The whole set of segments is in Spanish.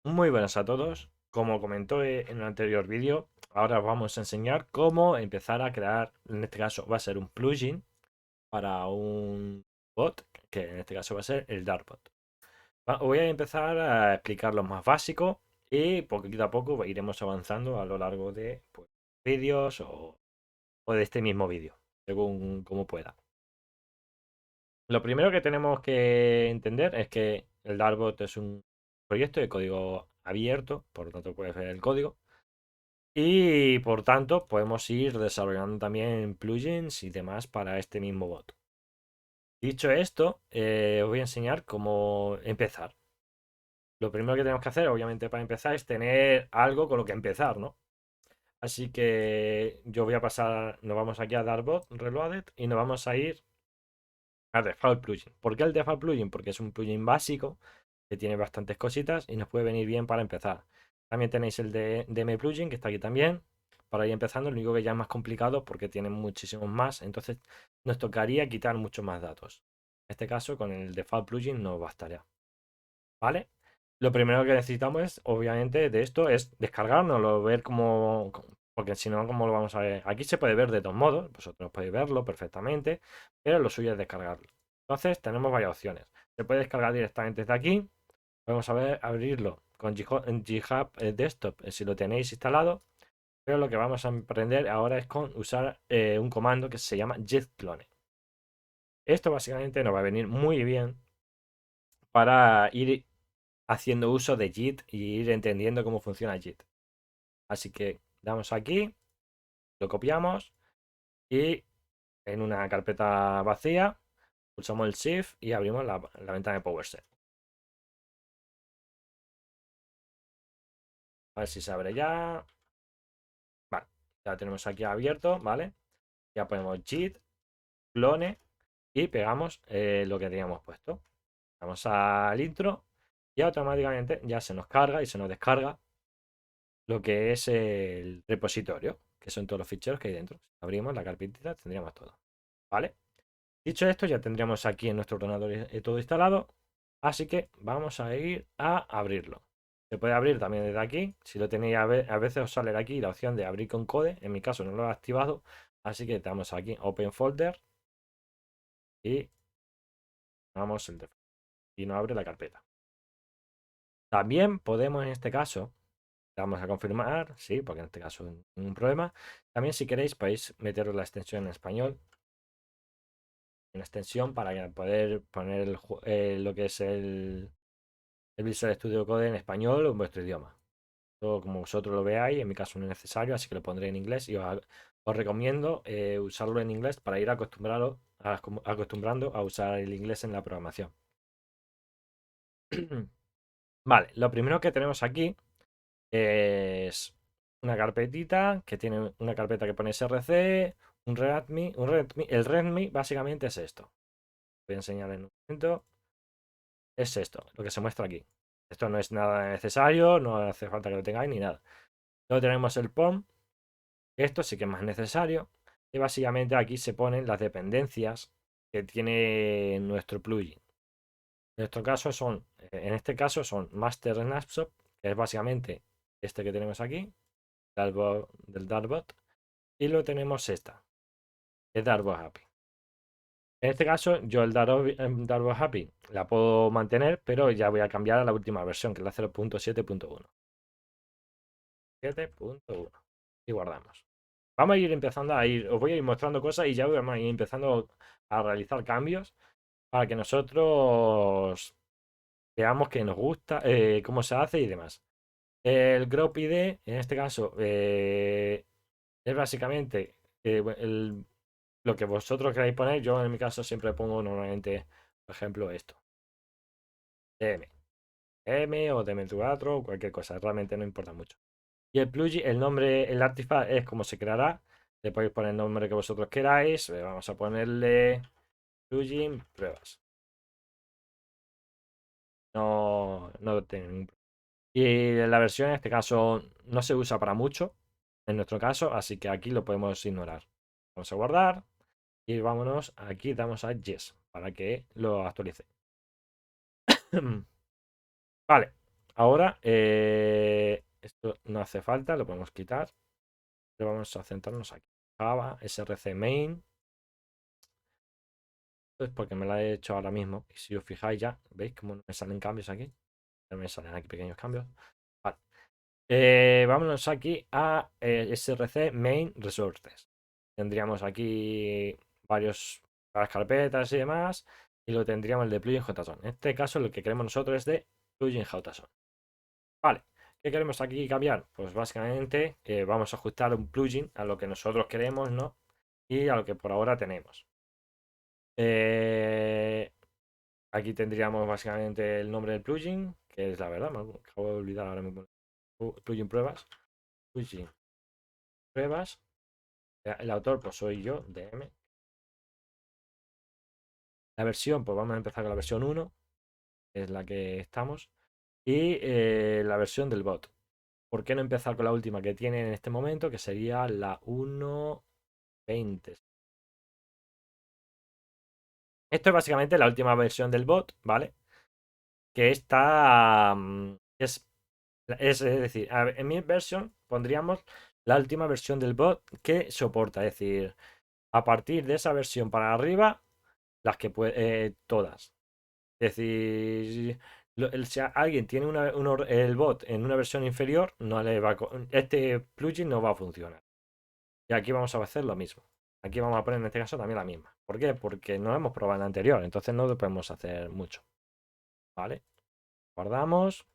Muy buenas a todos. Como comentó en el anterior vídeo, ahora os vamos a enseñar cómo empezar a crear, en este caso va a ser un plugin para un bot, que en este caso va a ser el Dartbot. Voy a empezar a explicar lo más básico y poquito a poco iremos avanzando a lo largo de pues, vídeos o de este mismo vídeo, según como pueda. Lo primero que tenemos que entender es que el Dartbot es un proyecto de código abierto, por lo tanto puedes ver el código. Y por tanto, podemos ir desarrollando también plugins y demás para este mismo bot. Dicho esto, os voy a enseñar cómo empezar. Lo primero que tenemos que hacer, obviamente, para empezar es tener algo con lo que empezar, ¿no? Así que yo voy a pasar, nos vamos aquí a Darbot Reloaded y nos vamos a ir a Default Plugin. ¿Por qué el Default Plugin? Porque es un plugin básico que tiene bastantes cositas y nos puede venir bien para empezar. También tenéis el de DM Plugin que está aquí también para ir empezando. Lo único que ya es más complicado porque tiene muchísimos más. Entonces nos tocaría quitar muchos más datos. En este caso con el Default Plugin nos bastaría. ¿Vale? Lo primero que necesitamos es, obviamente, de esto es descargárnoslo, ver cómo, porque si no, ¿cómo lo vamos a ver? Aquí se puede ver de dos modos, vosotros podéis verlo perfectamente, pero lo suyo es descargarlo. Entonces, tenemos varias opciones. Se puede descargar directamente desde aquí, podemos abrirlo con GitHub Desktop si lo tenéis instalado, pero lo que vamos a aprender ahora es con usar un comando que se llama git clone. Esto básicamente nos va a venir muy bien para ir haciendo uso de JIT y ir entendiendo cómo funciona JIT. Así que damos aquí, lo copiamos y en una carpeta vacía pulsamos el Shift y abrimos la ventana de PowerShell. A ver si se abre ya. Vale, ya lo tenemos aquí abierto, ¿vale? Ya ponemos JIT, clone y pegamos lo que teníamos puesto. Vamos al intro y automáticamente ya se nos carga y se nos descarga lo que es el repositorio, que son todos los ficheros que hay dentro. Si abrimos la carpetita, tendríamos todo. ¿Vale? Dicho esto, ya tendríamos aquí en nuestro ordenador todo instalado. Así que vamos a ir a abrirlo. Se puede abrir también desde aquí. Si lo tenéis, a veces os sale aquí la opción de abrir con code. En mi caso no lo he activado. Así que damos aquí Open Folder y vamos el y nos abre la carpeta. También podemos en este caso, vamos a confirmar, sí, porque en este caso no hay ningún problema. También si queréis podéis meteros la extensión en español, en extensión para poder poner lo que es el Visual Studio Code en español o en vuestro idioma. Todo como vosotros lo veáis, en mi caso no es necesario, así que lo pondré en inglés y os recomiendo usarlo en inglés para ir acostumbrando a usar el inglés en la programación. Vale, lo primero que tenemos aquí es una carpetita que tiene una carpeta que pone src, el readme básicamente es esto. Voy a enseñar en un momento. Es esto, lo que se muestra aquí. Esto no es nada necesario, no hace falta que lo tengáis ni nada. Luego tenemos el POM, esto sí que es más necesario. Y básicamente aquí se ponen las dependencias que tiene nuestro plugin. En este caso son Master Snapshot, que es básicamente este que tenemos aquí, del Dartbot, y luego tenemos esta, el Dartbot API. En este caso, yo el Dartbot Happy la puedo mantener, pero ya voy a cambiar a la última versión, que es la 0.7.1. 7.1. Y guardamos. Vamos a ir empezando os voy a ir mostrando cosas y ya vamos a ir empezando a realizar cambios para que nosotros veamos que nos gusta, cómo se hace y demás. El Group ID, en este caso, es básicamente lo que vosotros queráis poner. Yo en mi caso siempre pongo normalmente, por ejemplo, esto. DM. M o DM4 o cualquier cosa. Realmente no importa mucho. Y el plugin, el nombre, el artifact es como se creará. Le podéis poner el nombre que vosotros queráis. Vamos a ponerle plugin pruebas. No tiene ningún problema. Y la versión en este caso no se usa para mucho, en nuestro caso, así que aquí lo podemos ignorar. Vamos a guardar y vámonos. Aquí damos a Yes para que lo actualice. Vale, ahora esto no hace falta, lo podemos quitar. Pero vamos a centrarnos aquí. Java, src main. Pues porque me la he hecho ahora mismo. Y si os fijáis ya, ¿veis cómo me salen cambios aquí? Ya me salen aquí pequeños cambios. Vale. Vámonos aquí a src main resources. Tendríamos aquí varias carpetas y demás. Y lo tendríamos el de plugin JSON. En este caso, lo que queremos nosotros es de plugin JSON. Vale. ¿Qué queremos aquí cambiar? Pues básicamente vamos a ajustar un plugin a lo que nosotros queremos, ¿no? Y a lo que por ahora tenemos. Eh, Aquí tendríamos básicamente el nombre del plugin, que es la verdad, me acabo de olvidar ahora mismo. Plugin pruebas. Plugin pruebas. El autor, pues soy yo, DM. La versión, pues vamos a empezar con la versión 1, que es la que estamos. Y la versión del bot. ¿Por qué no empezar con la última que tiene en este momento, que sería la 1.20? Esto es básicamente la última versión del bot, ¿vale? Que está. Es decir, en mi versión pondríamos la última versión del bot que soporta. Es decir, a partir de esa versión para arriba, las que puede, todas. Es decir, si alguien tiene el bot en una versión inferior, no le va este plugin no va a funcionar. Y aquí vamos a hacer lo mismo. Aquí vamos a poner en este caso también la misma. ¿Por qué? Porque no hemos probado en la anterior, entonces no podemos hacer mucho. ¿Vale? Guardamos.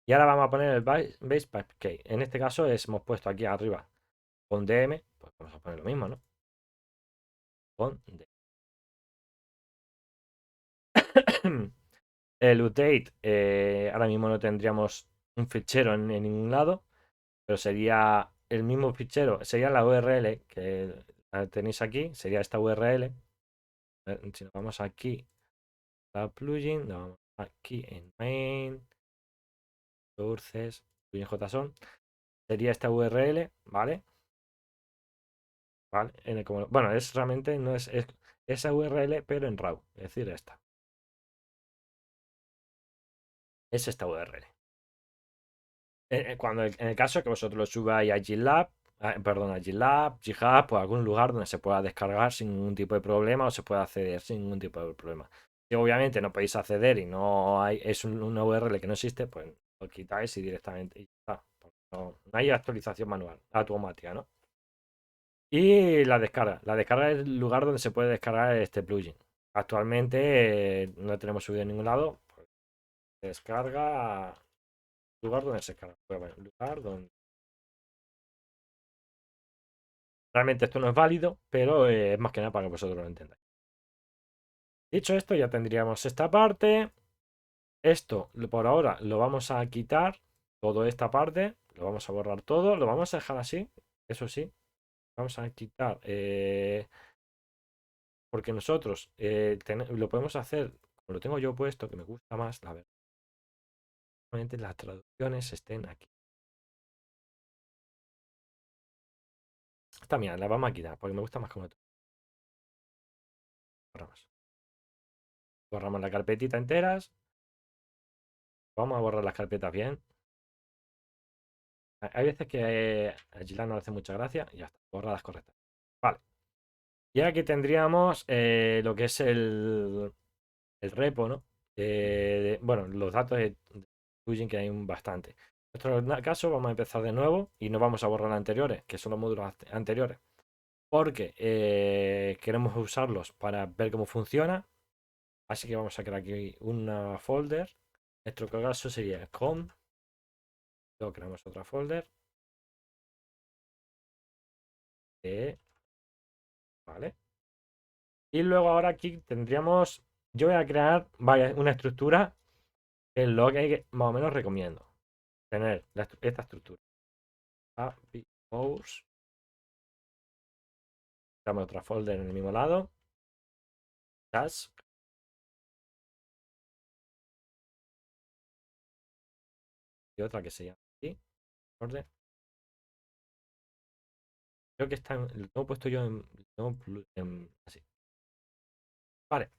Y ahora vamos a poner el base pipe key. En este caso hemos puesto aquí arriba con DM, pues vamos a poner lo mismo, ¿no? Con DM. El update, ahora mismo no tendríamos un fichero en ningún lado, pero sería el mismo fichero, sería la URL que la tenéis aquí, sería esta URL. Si nos vamos aquí a plugin, nos vamos aquí en main, sources, plugin JSON, sería esta URL, ¿vale? ¿Vale? Bueno, es realmente no es esa URL, pero en RAW, es decir, esta. Es esta URL. Cuando en el caso que vosotros lo subáis a GitLab, perdón, a GitLab, GitHub, pues algún lugar donde se pueda descargar sin ningún tipo de problema o se pueda acceder sin ningún tipo de problema. Si obviamente no podéis acceder y no hay, es una URL que no existe, pues lo quitáis y directamente y ya está. No hay actualización manual, automática, ¿no? Y la descarga. La descarga es el lugar donde se puede descargar este plugin. Actualmente no tenemos subido en ningún lado. Pues, descarga. Lugar donde se descarga. Pues, bueno, lugar donde. Realmente esto no es válido, pero es más que nada para que vosotros lo entendáis. Dicho esto, ya tendríamos esta parte. Esto por ahora lo vamos a quitar. Toda esta parte. Lo vamos a borrar todo. Lo vamos a dejar así. Eso sí. Vamos a quitar. Porque nosotros lo podemos hacer, como lo tengo yo puesto, que me gusta más, la verdad. Realmente las traducciones estén aquí. Esta mía, la vamos a quitar, porque me gusta más como tú. Borramos. Borramos la carpetita enteras. Vamos a borrar las carpetas bien. Hay veces que a Gila no le hace mucha gracia y ya está. Borradas correctas. Vale. Y aquí tendríamos lo que es el repo, ¿no? Bueno, los datos de plugin que hay bastante. En nuestro caso vamos a empezar de nuevo y no vamos a borrar los anteriores, que son los módulos anteriores, porque queremos usarlos para ver cómo funciona. Así que vamos a crear aquí una folder. En nuestro caso sería com. Luego creamos otra folder. Vale. Y luego ahora aquí tendríamos. Yo voy a crear una estructura que es lo que más o menos recomiendo. Tener esta estructura. API Mouse. Creamos otra folder en el mismo lado. Task. Y otra que se llama aquí. Orden. Creo que está lo tengo puesto yo así. Vale.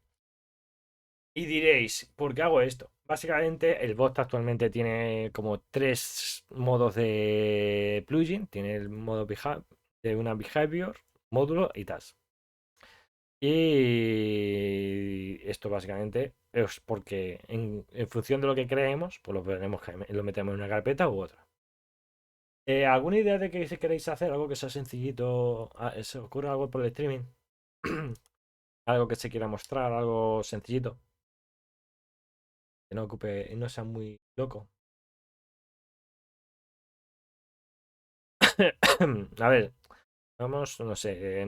Y diréis, ¿por qué hago esto? Básicamente, el bot actualmente tiene como tres modos de plugin. Tiene el modo de una behavior, módulo y task. Y esto básicamente es porque en función de lo que creemos, pues lo metemos en una carpeta u otra. ¿Alguna idea de que si queréis hacer algo que sea sencillito? ¿Se os ocurre algo por el streaming? Algo que se quiera mostrar, algo sencillito, que no ocupe, no sea muy loco. A ver, vamos, no sé.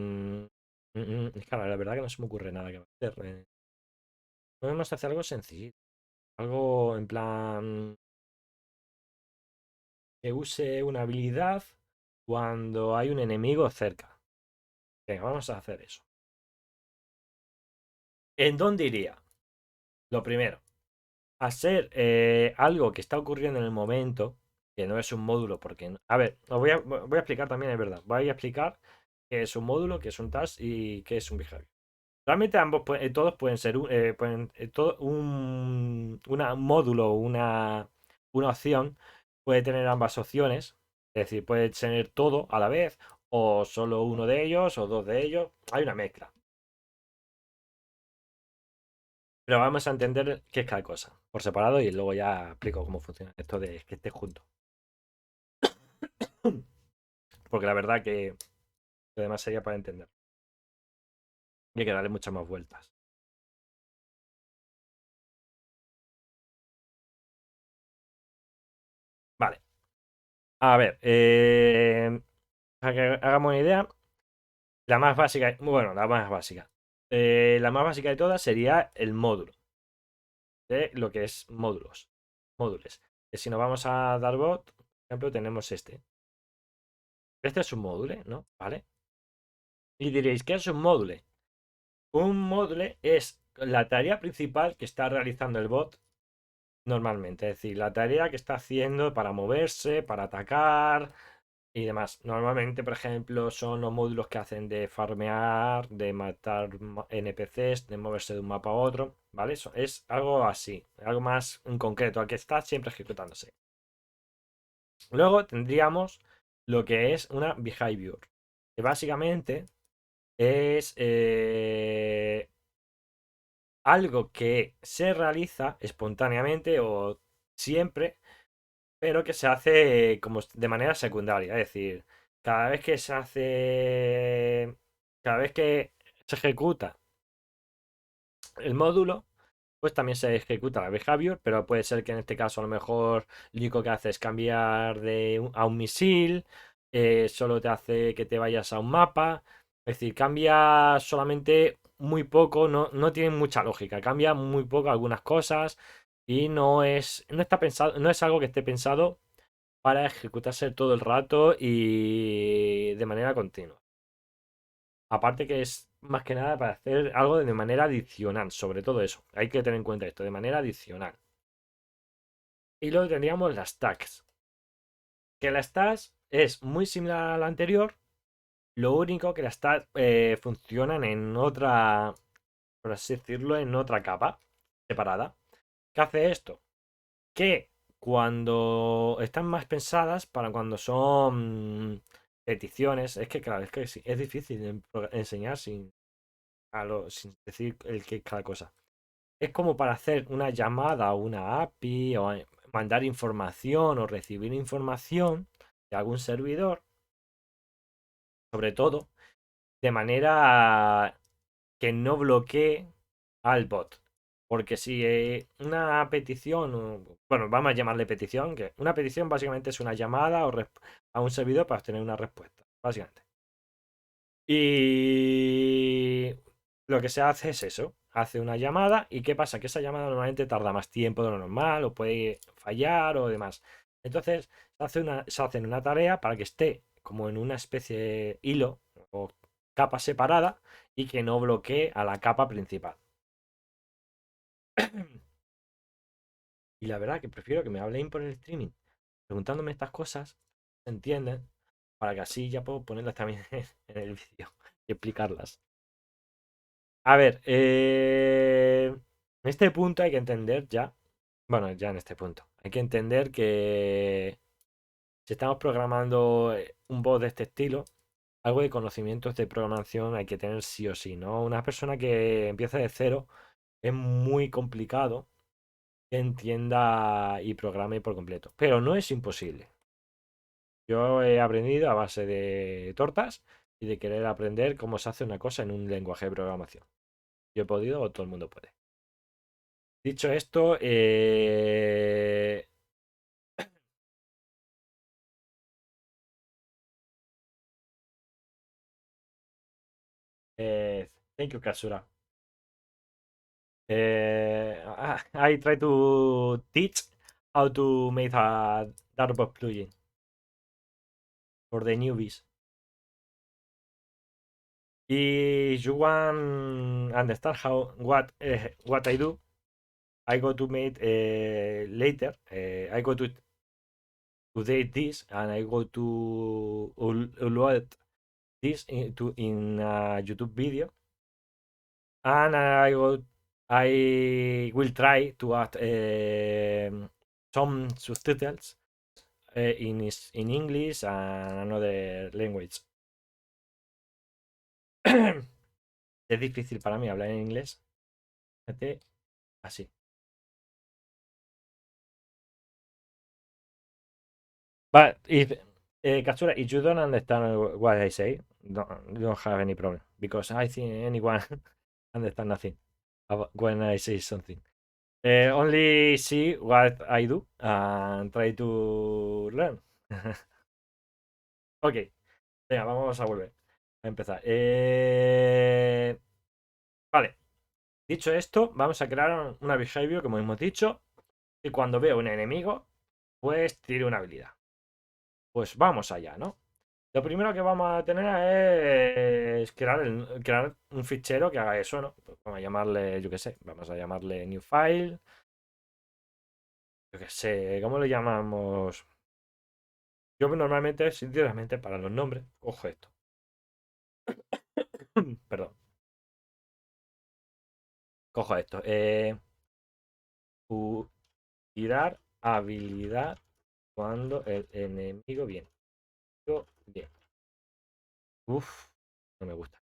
Claro, la verdad que no se me ocurre nada que hacer. Podemos hacer algo sencillito. Algo en plan que use una habilidad cuando hay un enemigo cerca. Venga, vamos a hacer eso. ¿En dónde iría? Lo primero, a ser algo que está ocurriendo en el momento, que no es un módulo, porque... A ver, os voy a explicar también, es verdad. Voy a explicar qué es un módulo, qué es un task y qué es un behavior. Realmente todos pueden ser un módulo, una opción, puede tener ambas opciones. Es decir, puede tener todo a la vez, o solo uno de ellos, o dos de ellos. Hay una mezcla. Pero vamos a entender qué es cada cosa por separado y luego ya explico cómo funciona esto de que esté junto. Porque la verdad que además sería para entender. Y hay que darle muchas más vueltas. Vale. A ver, para que hagamos una idea, la más básica, bueno, la más básica. La más básica de todas sería el módulo, de lo que es módulos. Módulos. Que si nos vamos a Darbot, por ejemplo, tenemos este. Este es un módulo, ¿no? ¿Vale? Y diréis, ¿qué es un módulo? Un módulo es la tarea principal que está realizando el bot normalmente. Es decir, la tarea que está haciendo para moverse, para atacar, y demás. Normalmente, por ejemplo, son los módulos que hacen de farmear, de matar NPCs, de moverse de un mapa a otro, ¿vale? Eso es algo así, algo más en concreto, al que está siempre ejecutándose. Luego tendríamos lo que es una behavior, que básicamente es algo que se realiza espontáneamente o siempre pero que se hace como de manera secundaria. Es decir, cada vez que se hace, cada vez que se ejecuta el módulo, pues también se ejecuta la behavior, pero puede ser que en este caso a lo mejor lo único que hace es cambiar a un misil, solo te hace que te vayas a un mapa, es decir, cambia solamente muy poco, no tiene mucha lógica, cambia muy poco algunas cosas y no está pensado, no es algo que esté pensado para ejecutarse todo el rato y de manera continua. Aparte que es más que nada para hacer algo de manera adicional, sobre todo eso. Hay que tener en cuenta esto, de manera adicional. Y luego tendríamos las tags. Que las tags es muy similar a la anterior, lo único que las tags funcionan en otra, por así decirlo, en otra capa separada. ¿Qué hace esto? Que cuando están más pensadas para cuando son peticiones, es que claro, es que sí, es difícil enseñar sin decir el que cada cosa. Es como para hacer una llamada a una API o mandar información o recibir información de algún servidor, sobre todo, de manera que no bloquee al bot. Porque si una petición, bueno, vamos a llamarle petición, que una petición básicamente es una llamada a un servidor para obtener una respuesta, básicamente. Y lo que se hace es eso, hace una llamada y ¿qué pasa? Que esa llamada normalmente tarda más tiempo de lo normal o puede fallar o demás. Entonces se hace una tarea para que esté como en una especie de hilo o capa separada y que no bloquee a la capa principal. Y la verdad que prefiero que me hablen por el streaming preguntándome estas cosas, ¿se entienden? Para que así ya puedo ponerlas también en el vídeo y explicarlas. A ver, En este punto hay que entender ya, bueno, ya en este punto, hay que entender que si estamos programando un bot de este estilo, algo de conocimientos de programación hay que tener sí o sí, ¿no? Una persona que empieza de cero es muy complicado que entienda y programe por completo, pero no es imposible. Yo he aprendido a base de tortas y de querer aprender cómo se hace una cosa en un lenguaje de programación. Yo he podido o todo el mundo puede. Dicho esto, thank you, Katsura. I try to teach how to make a Dartboard plugin for the newbies. If you want understand how what I do, I go to make later. I go to update this and I go to upload this into in a YouTube video and I will try to add some subtitles in English and another language. Es difícil para mí hablar en inglés. Fíjate, así. But if Katsura, if you don't understand what I say, you don't have any problem because I think anyone understand nothing when I say something. Only see what I do and try to learn. Ok, venga, vamos a volver a empezar. Vale, dicho esto, vamos a crear una behavior, como hemos dicho, y cuando veo un enemigo, pues tire una habilidad. Pues vamos allá, ¿no? Lo primero que vamos a tener es crear un fichero que haga eso, ¿no? Pues vamos a llamarle, yo qué sé, vamos a llamarle new file. Yo qué sé, ¿cómo le llamamos? Yo normalmente, sinceramente, para los nombres, cojo esto. Perdón, cojo esto. Tirar habilidad cuando el enemigo viene. Bien. Uf, no me gusta.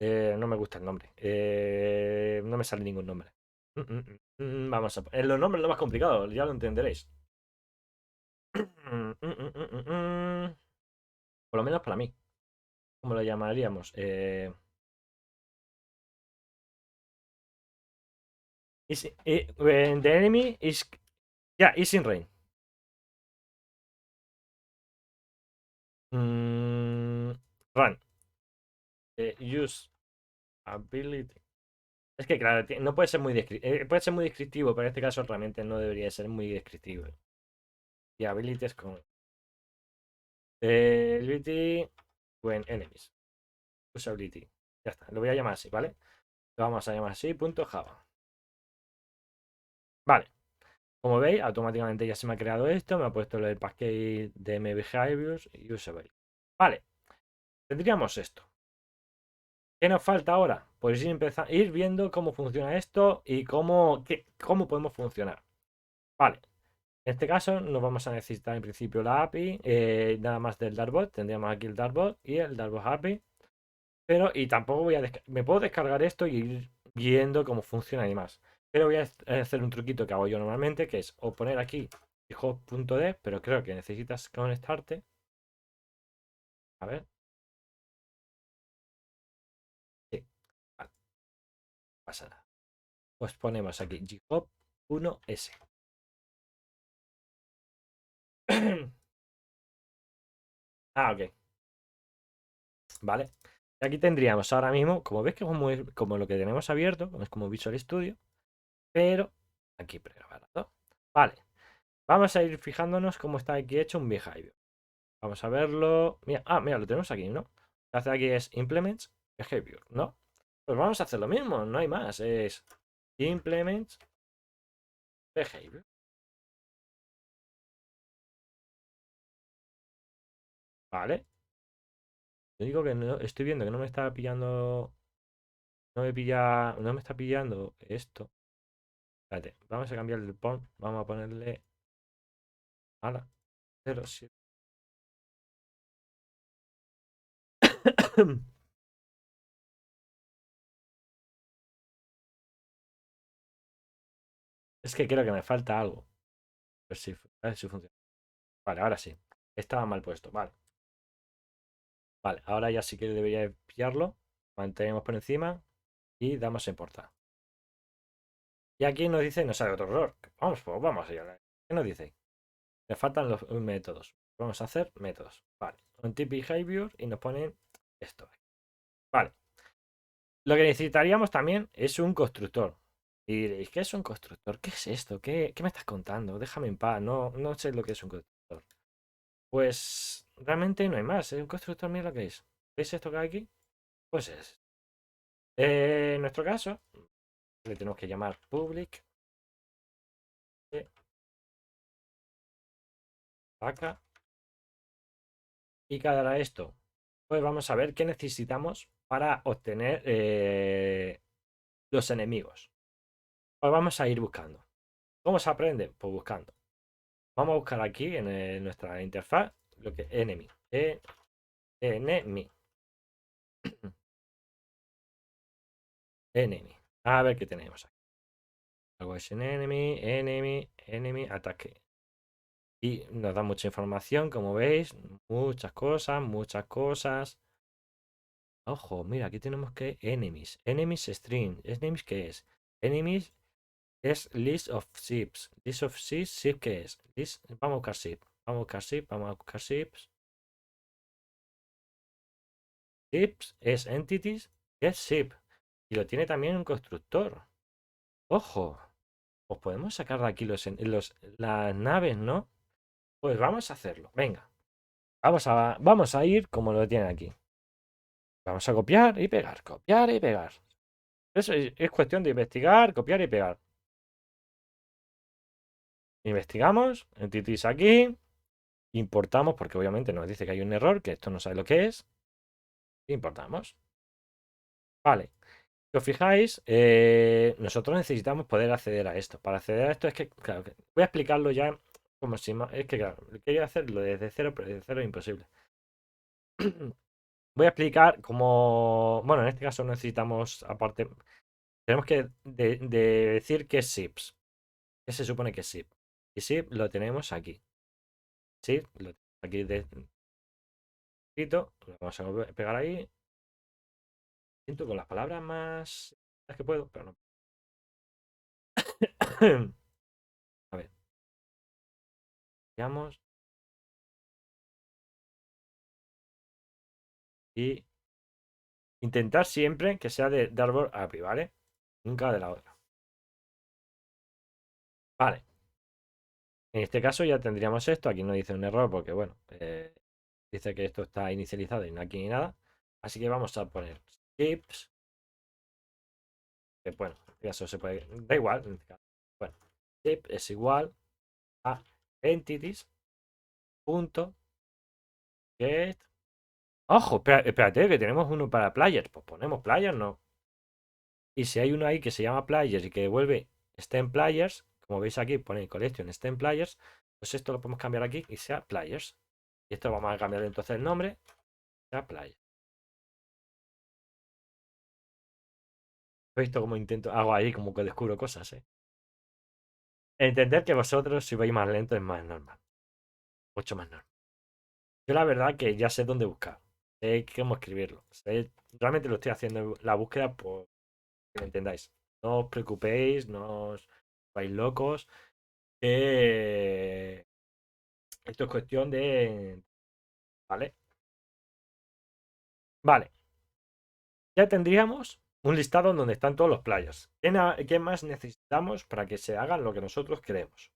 No me gusta el nombre. No me sale ningún nombre. Vamos a poner los nombres lo más complicado, ya lo entenderéis. Por lo menos para mí. ¿Cómo lo llamaríamos? When the enemy is. Yeah, is in rain. Run. Use ability. Es que claro, no puede ser muy descriptivo. Puede ser muy descriptivo, pero en este caso realmente no debería ser muy descriptivo. Y abilities con. Ability when enemies. Usability. Ya está. Lo voy a llamar así, ¿vale? Lo vamos a llamar así, punto Java. Vale. Como veis, automáticamente ya se me ha creado esto. Me ha puesto el package de mBehaviors y usability. Vale. Tendríamos esto. ¿Qué nos falta ahora? Pues ir viendo cómo funciona esto y cómo podemos funcionar. Vale. En este caso nos vamos a necesitar en principio la API, nada más del Dartbot. Tendríamos aquí el Dartbot y el Dartbot API. Pero, y tampoco me puedo descargar esto y ir viendo cómo funciona y más. Pero voy a hacer un truquito que hago yo normalmente, que es o poner aquí hop.d, pero creo que necesitas conectarte. A ver, sí, vale, pasa nada. Pues ponemos aquí github 1s. Ah, ok, vale. Y aquí tendríamos ahora mismo, como ves que es como lo que tenemos abierto, es como Visual Studio, pero aquí pregrabado. Vale, vamos a ir fijándonos cómo está aquí hecho un behavior. Vamos a verlo. Mira, mira, lo tenemos aquí, ¿no? Lo que hace aquí es implements behavior, ¿no? Pues vamos a hacer lo mismo, no hay más. Es implements behavior. Vale. Lo único que no, estoy viendo que no me está pillando. No me pilla, no me está pillando esto. Espérate, vamos a cambiar el pon. Vamos a ponerle a la 07. Es que creo que me falta algo. A ver si funciona. Vale, ahora sí. Estaba mal puesto. Vale. Vale, ahora ya sí que debería de pillarlo. Mantenemos por encima y damos a importar. Y aquí nos dice, nos sale otro error. Vamos, pues vamos allá. ¿Qué nos dice? Le faltan los métodos. Vamos a hacer métodos. Vale. Un tip behavior y nos ponen esto. Vale. Lo que necesitaríamos también es un constructor. Y diréis, ¿qué es un constructor? ¿Qué es esto? ¿Qué me estás contando? Déjame en paz. No, no sé lo que es un constructor. Pues realmente no hay más. Un constructor, mira lo que es. ¿Veis esto que hay aquí? Pues es. En nuestro caso, le tenemos que llamar public vaca. ¿Y qué hará esto? Pues vamos a ver qué necesitamos para obtener los enemigos. Pues vamos a ir buscando. ¿Cómo se aprende? Pues buscando. Vamos a buscar aquí en nuestra interfaz lo que enemy. Enemy. Enemy. A ver qué tenemos aquí. Algo es en enemy, ataque. Y nos da mucha información, como veis. Muchas cosas, muchas cosas. Ojo, mira, aquí tenemos que enemies. Enemies string. ¿Enemies qué es? Enemies es list of ships. List of ships, ship qué es. Vamos a buscar ship. Vamos a buscar ship, vamos a buscar ships. Ships es entities, es ship. Y lo tiene también un constructor. Ojo. Pues podemos sacar de aquí las naves, ¿no? Pues vamos a hacerlo. Venga. Vamos a ir como lo tiene aquí. Vamos a copiar y pegar. Copiar y pegar. Eso es cuestión de investigar, copiar y pegar. Investigamos. Entities aquí. Importamos, porque obviamente nos dice que hay un error, que esto no sabe lo que es. Importamos. Vale. Si os fijáis, nosotros necesitamos poder acceder a esto. Para acceder a esto es que, claro, voy a explicarlo ya como si es que, claro, quería hacerlo desde cero, pero desde cero es imposible. Voy a explicar cómo, bueno, en este caso necesitamos, aparte, tenemos que decir qué es SIPs. ¿Qué se supone que es SIP? Y SIP lo tenemos aquí. SIP lo tenemos aquí escrito, lo vamos a pegar ahí. Siento con las palabras más las que puedo, pero no. A ver, veamos. Y intentar siempre que sea de árbol API, ¿vale? Nunca de la otra. Vale. En este caso ya tendríamos esto. Aquí no dice un error porque, bueno, dice que esto está inicializado y no aquí ni nada. Así que vamos a poner skips. Que bueno, en este caso se puede. Da igual. En este caso. Bueno, skip es igual a entities. Punto get. Ojo, espérate, que tenemos uno para players. Pues ponemos players, no. Y si hay uno ahí que se llama players y que devuelve stem players, como veis aquí, pone collection stem players, pues esto lo podemos cambiar aquí y sea players. Y esto vamos a cambiar entonces el nombre, sea players. ¿He visto cómo intento? Hago ahí como que descubro cosas, ¿eh? Entender que vosotros si vais más lento es más normal. Mucho más normal. Yo la verdad que ya sé dónde buscar. Sé cómo escribirlo. Realmente lo estoy haciendo la búsqueda por que me entendáis. No os preocupéis, no os vais locos. Esto es cuestión de... ¿Vale? Vale. Ya tendríamos un listado donde están todos los players. ¿Qué más necesitamos para que se hagan lo que nosotros queremos?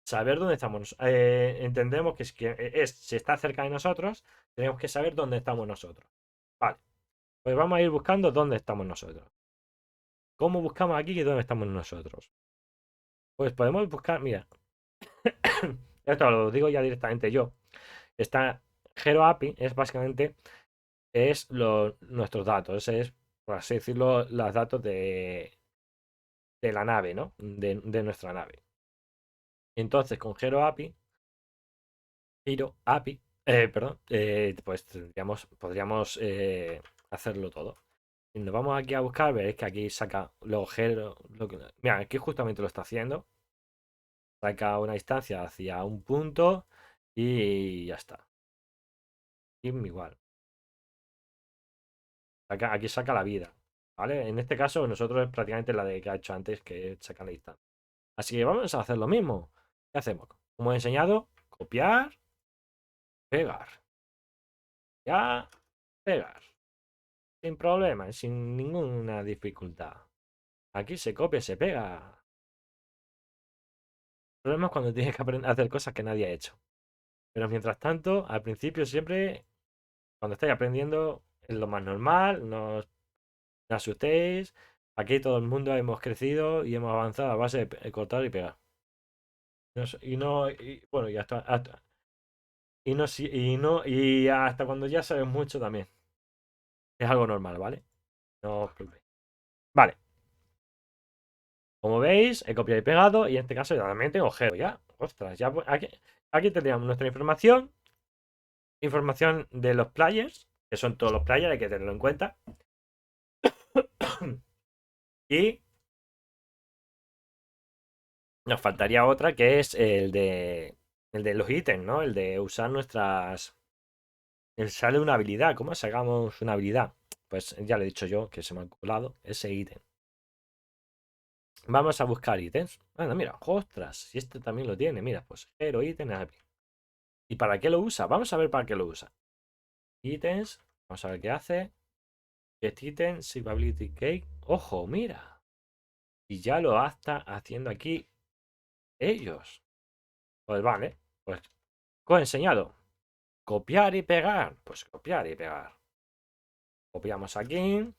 Saber dónde estamos. Entendemos que si está cerca de nosotros, tenemos que saber dónde estamos nosotros. Vale. Pues vamos a ir buscando dónde estamos nosotros. ¿Cómo buscamos aquí y dónde estamos nosotros? Pues podemos buscar, mira, esto lo digo ya directamente yo. Esta Hero API es básicamente nuestros datos. Es por así decirlo, los datos de la nave, ¿no? De nuestra nave. Entonces, con perdón, pues podríamos hacerlo todo. Si nos vamos aquí a buscar, veréis que aquí saca los Hero. Mira, aquí justamente lo está haciendo. Saca una instancia hacia un punto y ya está. Y igual. Aquí saca la vida. ¿Vale? En este caso, nosotros es prácticamente la de que ha hecho antes, que saca la distancia. Así que vamos a hacer lo mismo. ¿Qué hacemos? Como he enseñado, copiar, pegar. Ya, pegar. Sin problema, sin ninguna dificultad. Aquí se copia, se pega. El problema es cuando tienes que aprender a hacer cosas que nadie ha hecho. Pero mientras tanto, al principio siempre, cuando estáis aprendiendo, es lo más normal, no os asustéis. Aquí todo el mundo hemos crecido y hemos avanzado a base de cortar y pegar. Bueno, y hasta cuando ya sabes mucho también. Es algo normal, ¿vale? No os preocupéis. Vale, como veis, he copiado y pegado y en este caso ya también tengo Geo ya. Ostras, ya aquí tendríamos nuestra información. Información de los players, que son todos los players, hay que tenerlo en cuenta. Y nos faltaría otra que es el de los ítems, ¿no? El de usar nuestras. El sale una habilidad. ¿Cómo sacamos una habilidad? Pues ya lo he dicho yo, que se me ha colado ese ítem. Vamos a buscar ítems. Anda, mira, ostras, si este también lo tiene, mira, pues hero ítem. ¿Y para qué lo usa? Vamos a ver para qué lo usa. Ítems, vamos a ver qué hace. Get item, save ability cake. Ojo, mira. Y ya lo está haciendo aquí ellos. Pues vale, pues enseñado. Copiar y pegar. Pues copiar y pegar. Copiamos aquí.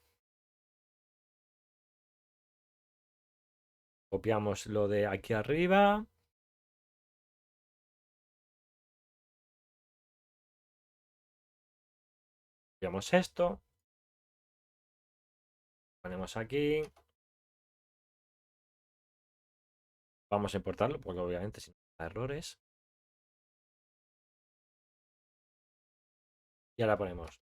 Copiamos lo de aquí arriba. Copiamos esto. Ponemos aquí. Vamos a importarlo porque obviamente sin errores. Y ahora ponemos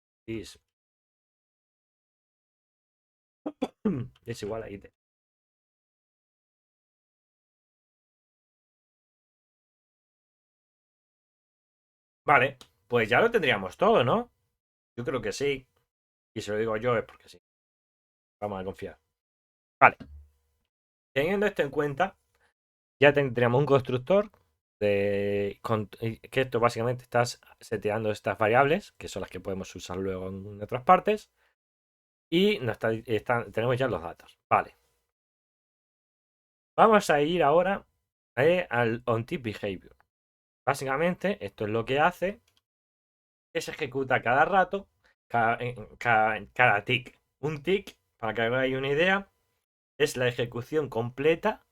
es igual a ítem. Vale, pues ya lo tendríamos todo, ¿no? Yo creo que sí. Y si lo digo yo es porque sí. Vamos a confiar. Vale. Teniendo esto en cuenta, ya tendríamos un constructor que esto básicamente estás seteando estas variables, que son las que podemos usar luego en otras partes. Y tenemos ya los datos. Vale. Vamos a ir ahora al onTickBehavior. Básicamente, esto es lo que hace, que se ejecuta cada rato, cada tick. Un tick, para que hagáis una idea, es la ejecución completa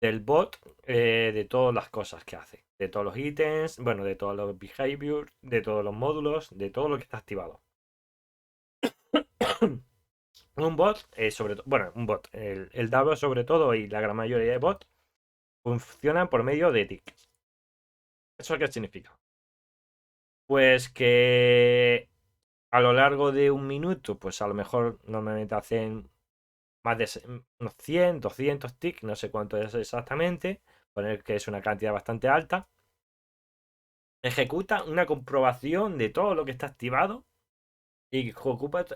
del bot, de todas las cosas que hace. De todos los ítems, bueno, de todos los behaviors, de todos los módulos, de todo lo que está activado. Un bot, sobre todo, bueno, un bot, el Dado sobre todo y la gran mayoría de bots funcionan por medio de tickets. ¿Eso qué significa? Pues que a lo largo de un minuto, pues a lo mejor normalmente hacen más de unos 100, 200 tics, no sé cuánto es exactamente, poner que es una cantidad bastante alta. Ejecuta una comprobación de todo lo que está activado y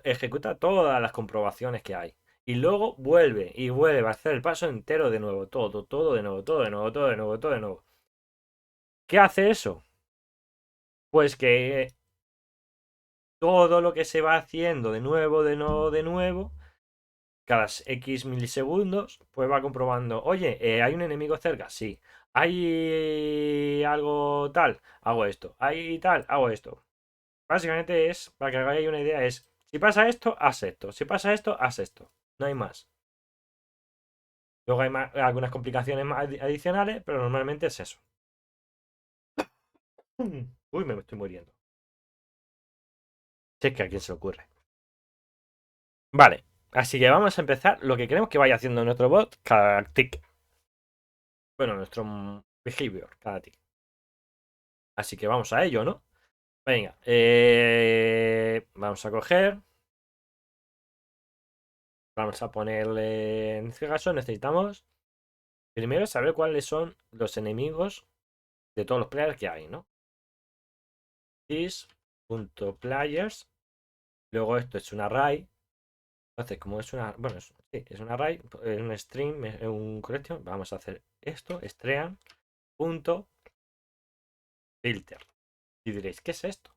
ejecuta todas las comprobaciones que hay. Y luego vuelve a hacer el paso entero de nuevo, todo de nuevo, todo de nuevo, todo de nuevo, todo de nuevo. ¿Qué hace eso? Pues que todo lo que se va haciendo de nuevo, de nuevo, de nuevo, cada X milisegundos, pues va comprobando, oye, ¿hay un enemigo cerca? Sí. ¿Hay algo tal? Hago esto. ¿Hay tal? Hago esto. Básicamente es, para que hagáis una idea, es, si pasa esto, haz esto. Si pasa esto, haz esto. No hay más. Luego hay algunas complicaciones más adicionales, pero normalmente es eso. Uy, me estoy muriendo. Si es que a quién se le ocurre. Vale. Así que vamos a empezar lo que queremos que vaya haciendo nuestro bot cada tick. Bueno, nuestro behavior cada tick. Así que vamos a ello, ¿no? Venga, vamos a coger. Vamos a ponerle. En este caso necesitamos primero saber cuáles son los enemigos de todos los players que hay, ¿no? This.players. Luego esto es un array. Entonces, como es una. Bueno, sí, es un array, es un string, es un collection. Vamos a hacer esto, stream. Punto filter. Y diréis, ¿qué es esto?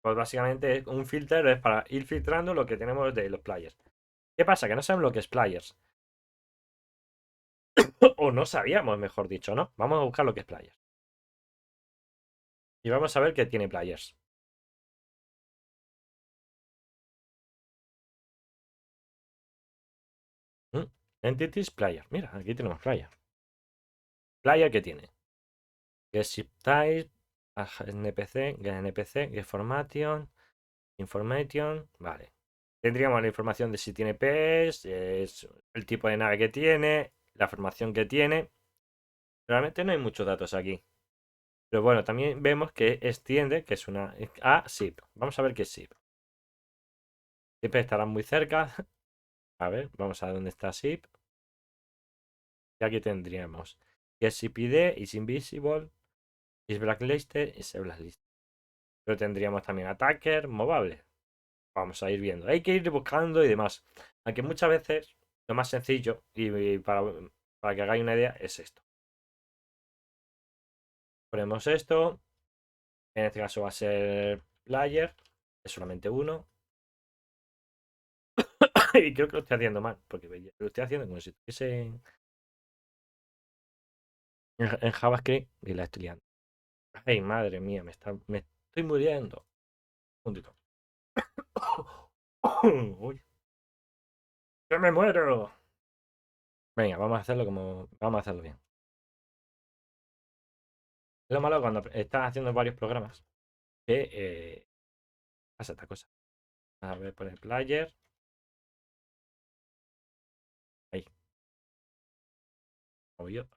Pues básicamente un filter es para ir filtrando lo que tenemos de los players. ¿Qué pasa? Que no sabemos lo que es players. O no sabíamos, mejor dicho, ¿no? Vamos a buscar lo que es players. Y vamos a ver qué tiene players. Entities player. Mira, aquí tenemos player. Player que tiene. Get ship type. NPC. Get NPC. Get formation. Information. Vale. Tendríamos la información de si tiene PES, el tipo de nave que tiene, la formación que tiene. Realmente no hay muchos datos aquí. Pero bueno, también vemos que extiende, que es una a SIP. Vamos a ver qué es SIP. Siempre estarán muy cerca. A ver, vamos a ver dónde está SIP. Y aquí tendríamos que es SIP-ID, is invisible, is blacklisted, is blacklisted. Pero tendríamos también attacker, movable. Vamos a ir viendo. Hay que ir buscando y demás. Aunque muchas veces lo más sencillo y para que hagáis una idea es esto. Ponemos esto. En este caso va a ser player. Es solamente uno. Y creo que lo estoy haciendo mal. Porque lo estoy haciendo como si estuviese en JavaScript y la estoy liando. Ay, madre mía, me estoy muriendo. Un puntito. Uy, ¡que me muero! Venga, vamos a hacerlo como. Vamos a hacerlo bien. Lo malo cuando estás haciendo varios programas que pasa esta cosa. A ver, poner player. Ahí, movido.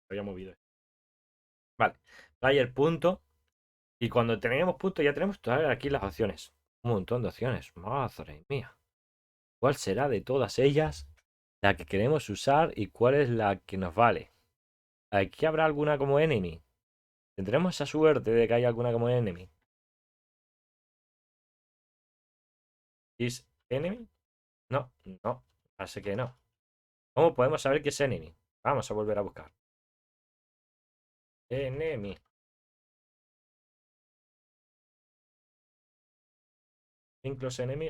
Había movido. Vale. Player punto. Y cuando tenemos punto, ya tenemos todas aquí las opciones. Un montón de opciones. Madre mía. ¿Cuál será de todas ellas la que queremos usar y cuál es la que nos vale? ¿Aquí habrá alguna como enemy? ¿Tendremos esa suerte de que haya alguna como enemy? ¿Es enemy? No, no. Así que no. ¿Cómo podemos saber que es enemy? Vamos a volver a buscar. Enemy. Incluso enemy.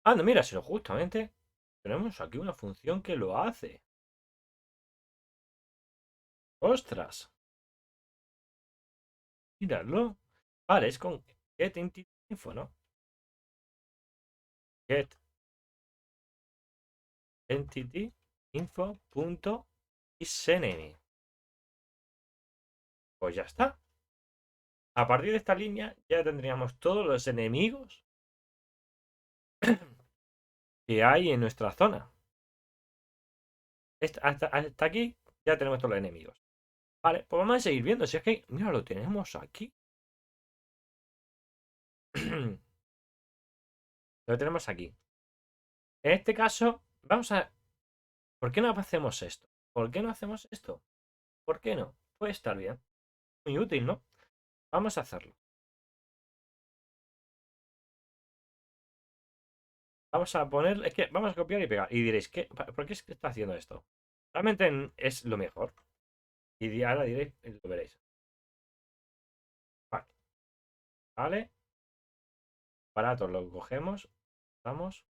Ah, no, mira, sino justamente tenemos aquí una función que lo hace. ¡Ostras! Miradlo. Vale, es con get entity info, ¿no? Get entity info punto isenemy. Pues ya está. A partir de esta línea ya tendríamos todos los enemigos que hay en nuestra zona. Hasta aquí ya tenemos todos los enemigos. Vale, pues vamos a seguir viendo. Si es que, mira, lo tenemos aquí. Lo tenemos aquí. En este caso, vamos a. ¿Por qué no hacemos esto? ¿Por qué no hacemos esto? ¿Por qué no? Puede estar bien. Muy útil, ¿no? Vamos a hacerlo. Vamos a poner. Es que vamos a copiar y pegar. Y diréis, ¿por qué es que está haciendo esto? Realmente es lo mejor. Y ahora diréis, lo veréis. Vale. Vale. Aparato lo cogemos. Vamos.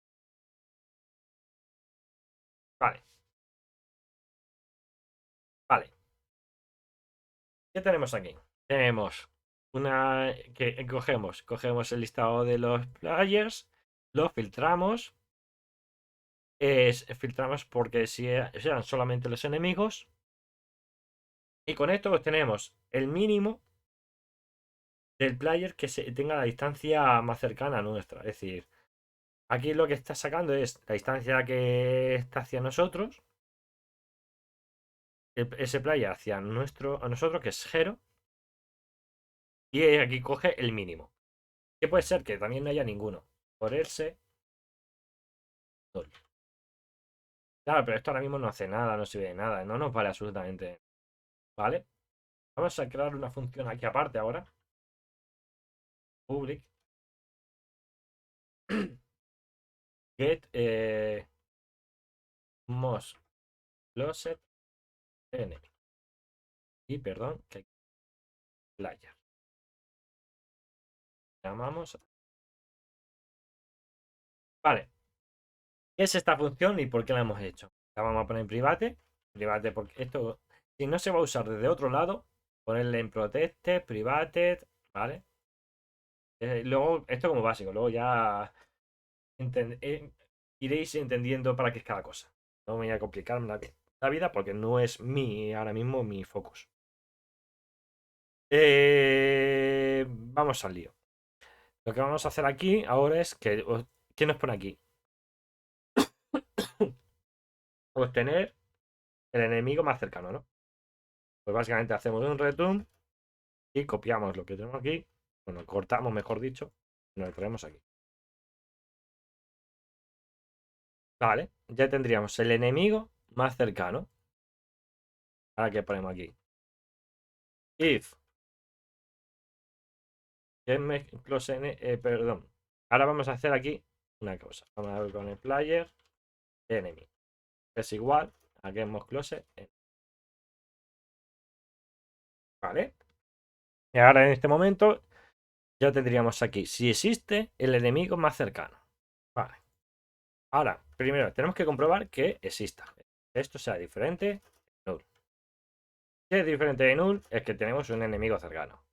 Vale. Vale. ¿Qué tenemos aquí? Tenemos una que cogemos el listado de los players, lo filtramos, filtramos porque si eran solamente los enemigos, y con esto obtenemos el mínimo del player que tenga la distancia más cercana a nuestra. Es decir, aquí lo que está sacando es la distancia que está hacia nosotros, ese player hacia a nosotros, que es 0, y aquí coge el mínimo. Que puede ser que también no haya ninguno. Por ese. Claro, pero esto ahora mismo no hace nada, no sirve de nada, no nos vale absolutamente. ¿Vale? Vamos a crear una función aquí aparte ahora. Public. Get most closet n. Y perdón, que player. Llamamos. Vale. ¿Qué es esta función y por qué la hemos hecho? La vamos a poner en private. Private porque esto, si no se va a usar desde otro lado, ponerle en protected, private, ¿vale? Luego, esto como básico, luego ya iréis entendiendo para qué es cada cosa. No me voy a complicarme la vida porque no es ahora mismo mi focus. Vamos al lío. Lo que vamos a hacer aquí ahora es que. ¿Qué nos pone aquí? Obtener el enemigo más cercano, ¿no? Pues básicamente hacemos un return y copiamos lo que tenemos aquí. Bueno, cortamos, mejor dicho, y lo traemos aquí. Vale, ya tendríamos el enemigo más cercano. Ahora que ponemos aquí. If close perdón. Ahora vamos a hacer aquí una cosa. Vamos a ver con el player enemy. Es igual a get close. Vale. Y ahora en este momento ya tendríamos aquí si existe el enemigo más cercano. Vale. Ahora, primero tenemos que comprobar que exista. Esto sea diferente de null. Si es diferente de null, es que tenemos un enemigo cercano.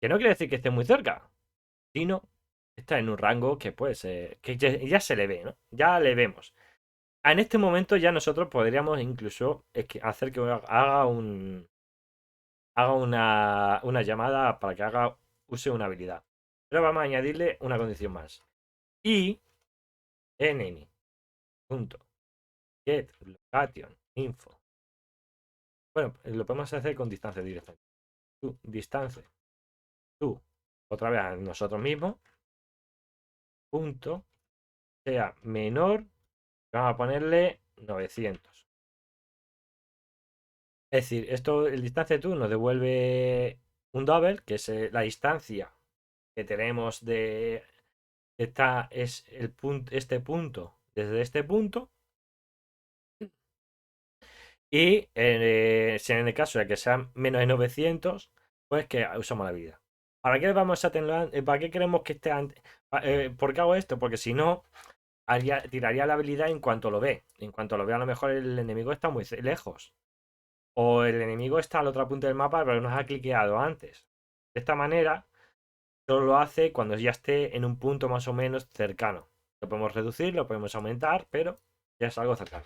Que no quiere decir que esté muy cerca, sino está en un rango que puede ser, que ya se le ve, ¿no? Ya le vemos. En este momento ya nosotros podríamos incluso hacer que haga una llamada para que use una habilidad. Pero vamos a añadirle una condición más. Y enemy.get location info. Bueno, lo podemos hacer con distancia directamente. Distancia. Otra vez a nosotros mismos. Punto. Sea menor. Vamos a ponerle 900. Es decir, esto, el distancia to nos devuelve un double, que es la distancia que tenemos de es el punto, este punto desde este punto. Y si en el caso de que sea menos de 900, pues que usamos la vida. ¿Para qué vamos a tener, para qué queremos que esté antes? ¿Por qué hago esto? Porque si no, tiraría la habilidad en cuanto lo ve. En cuanto lo ve, a lo mejor el enemigo está muy lejos. O el enemigo está al otro punto del mapa, pero nos ha cliqueado antes. De esta manera, solo lo hace cuando ya esté en un punto más o menos cercano. Lo podemos reducir, lo podemos aumentar, pero ya es algo cercano.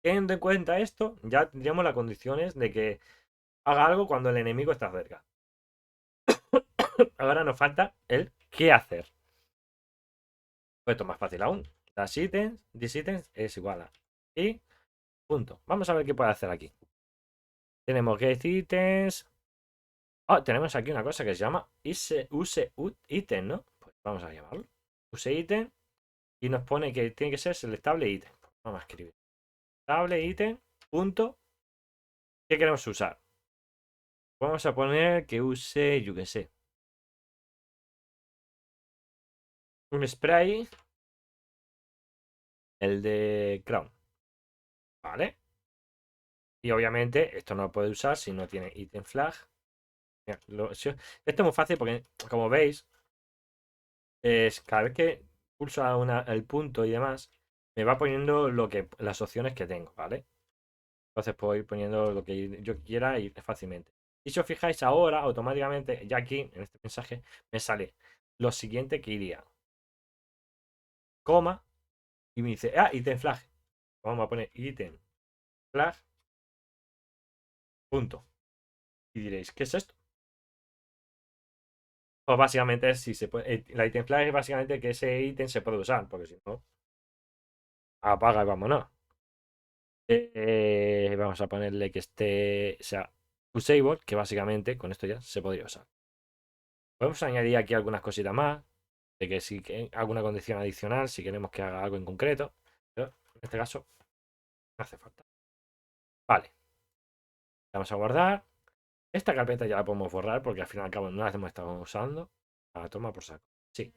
Teniendo en cuenta esto, ya tendríamos las condiciones de que haga algo cuando el enemigo está cerca. Ahora nos falta el qué hacer. Pues esto es más fácil aún. This items es igual a y punto. Vamos a ver qué puede hacer aquí. Tenemos get items. Tenemos aquí una cosa que se llama use item, ¿no? Pues vamos a llamarlo. Use item y nos pone que tiene que ser selectable item. Pues vamos a escribir. Selectable item. Punto. ¿Qué queremos usar? Vamos a poner que use, yo qué sé, un spray, el de Crown, ¿vale? Y obviamente esto no lo puede usar si no tiene item flag. Mira, esto es muy fácil porque, como veis, es cada vez que pulso el punto y demás, me va poniendo las opciones que tengo, ¿vale? Entonces puedo ir poniendo lo que yo quiera y fácilmente. Y si os fijáis ahora, automáticamente, ya aquí, en este mensaje, me sale lo siguiente que iría. Coma. Y me dice, item flag. Vamos a poner item flag. Punto. Y diréis, ¿qué es esto? pues básicamente si se puede, la item flag es básicamente que ese ítem se puede usar, porque si no, apaga y vámonos. Vamos a ponerle que esté, o sea, usable, que básicamente con esto ya se podría usar. Podemos añadir aquí algunas cositas más, de que si que alguna condición adicional, si queremos que haga algo en concreto, pero en este caso no hace falta. Vale, vamos a guardar. Esta carpeta ya la podemos borrar porque al fin y al cabo no la hemos estado usando. La toma por saco. Sí,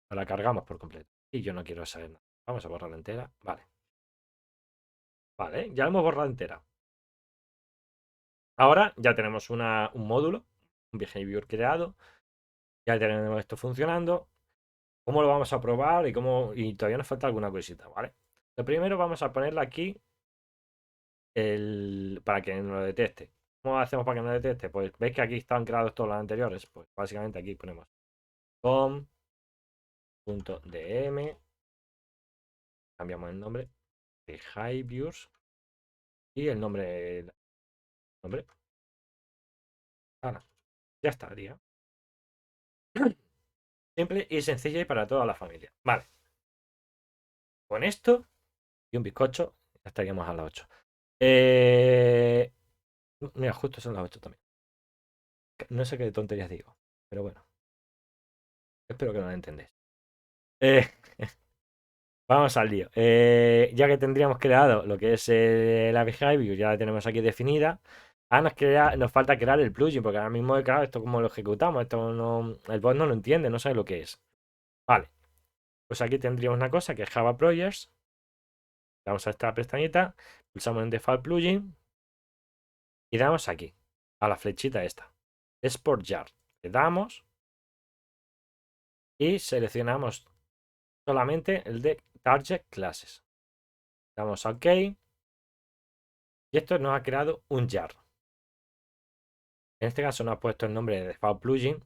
la cargamos por completo. Y yo no quiero saber nada. Vamos a borrarla entera. Vale. Vale, ya la hemos borrado entera. Ahora ya tenemos un módulo, un behavior creado. Ya tenemos esto funcionando. ¿Cómo lo vamos a probar? Y todavía nos falta alguna cosita, ¿vale? Lo primero vamos a ponerle aquí para que nos lo detecte. ¿Cómo hacemos para que nos detecte? Pues veis que aquí están creados todos los anteriores. Pues básicamente aquí ponemos com.dm, cambiamos el nombre, behaviors y el nombre. Ahora, ya estaría. Simple y sencilla y para toda la familia. Vale. Con esto y un bizcocho, ya estaríamos a las 8. Eh, Mira, justo son las 8 también. No sé qué tonterías digo, pero bueno, espero que no lo entendáis. Eh, Vamos al lío. Ya que tendríamos creado lo que es la behavior, ya la tenemos aquí definida. Ahora nos falta crear el plugin, porque ahora mismo, claro, esto como lo ejecutamos, esto no, el bot no lo entiende, no sabe lo que es. Vale, pues aquí tendríamos una cosa que es Java Projects. Vamos a esta pestañita, pulsamos en Default Plugin y damos aquí, a la flechita esta. Export Jar. Le damos y seleccionamos solamente el de Target Classes. Damos a OK y esto nos ha creado un jar. En este caso no ha puesto el nombre de default plugin,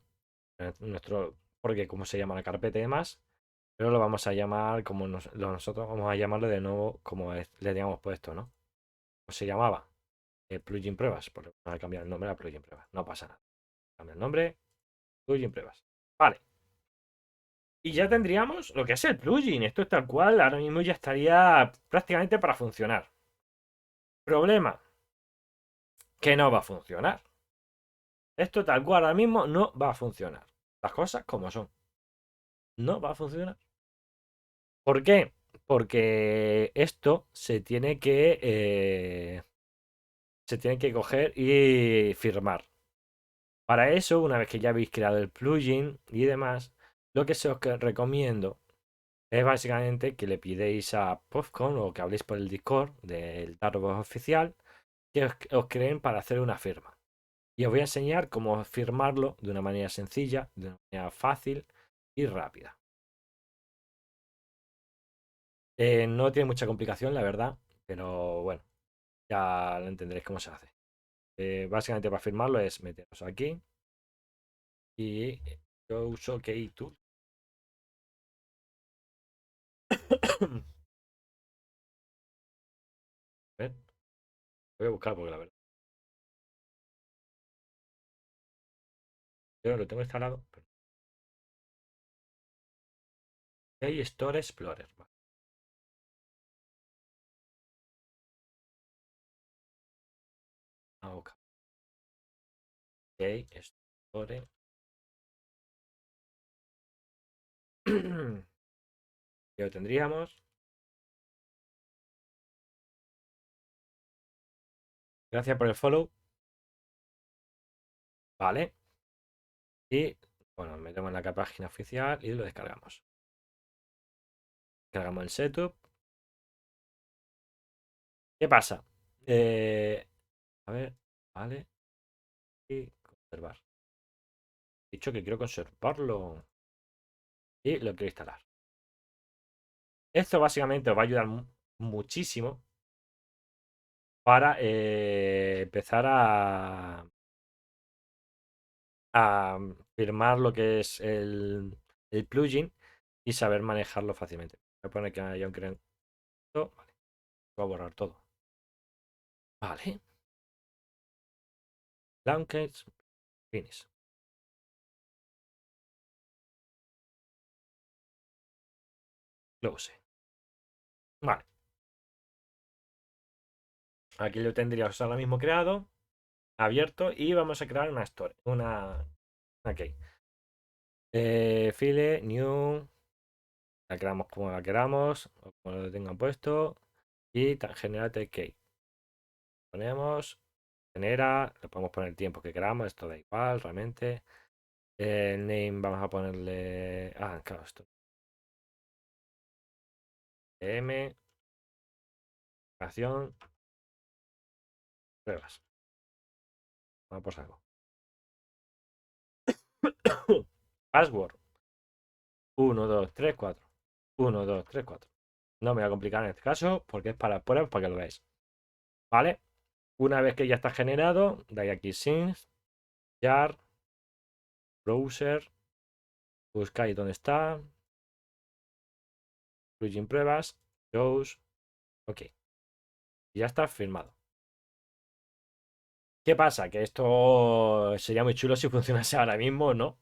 porque como se llama la carpeta y demás, pero lo vamos a llamar como nosotros vamos a llamarlo de nuevo como le teníamos puesto, ¿no? Pues se llamaba plugin pruebas, porque vamos a cambiar el nombre a plugin pruebas, no pasa nada. Cambia el nombre, plugin pruebas. Vale. Y ya tendríamos lo que es el plugin. Esto es tal cual, ahora mismo ya estaría prácticamente para funcionar. Problema, que no va a funcionar. Esto tal cual ahora mismo no va a funcionar. Las cosas como son. No va a funcionar. ¿Por qué? Porque esto se tiene que coger y firmar. Para eso, una vez que ya habéis creado el plugin y demás, lo que se os recomiendo es básicamente que le pidéis a Popcon o que habléis por el Discord del Dropbox oficial que os creen para hacer una firma. Y os voy a enseñar cómo firmarlo de una manera sencilla, de una manera fácil y rápida. No tiene mucha complicación, la verdad, pero bueno, ya lo entenderéis cómo se hace. Básicamente para firmarlo es meteros aquí y yo uso Keytool. A ver, voy a buscar porque la verdad. Yo lo tengo instalado. Key Store Explorer. Vale, vamos a buscar. Key Store. Ya lo tendríamos. Gracias por el follow. Vale. Y bueno, metemos en la página oficial y lo descargamos. Cargamos el setup. ¿Qué pasa? A ver, vale. Y conservar. He dicho que quiero conservarlo. Y lo quiero instalar. Esto básicamente os va a ayudar muchísimo para empezar a firmar lo que es el plugin y saber manejarlo fácilmente. Voy a poner que haya un incremento. Vale. Voy a borrar todo. Vale. Launchers. Finish. Close. Vale. Aquí lo tendríamos ahora mismo creado, abierto, y vamos a crear una store. Ok. File, new. La creamos como la queramos, o como lo tengan puesto. Y generate key. Ponemos, genera, le podemos poner el tiempo que queramos, esto da igual realmente. El name vamos a ponerle. Ah, claro, esto. M, acción, pruebas. Vamos por saco. Password. 1, 2, 3, 4. 1, 2, 3, 4. No me voy a complicar en este caso porque es para pruebas para que lo veáis. ¿Vale? Una vez que ya está generado, dais aquí sync, jar, browser, buscáis dónde está, plugin pruebas, shows, ok. Ya está firmado. ¿Qué pasa? Que esto sería muy chulo si funcionase ahora mismo, ¿no?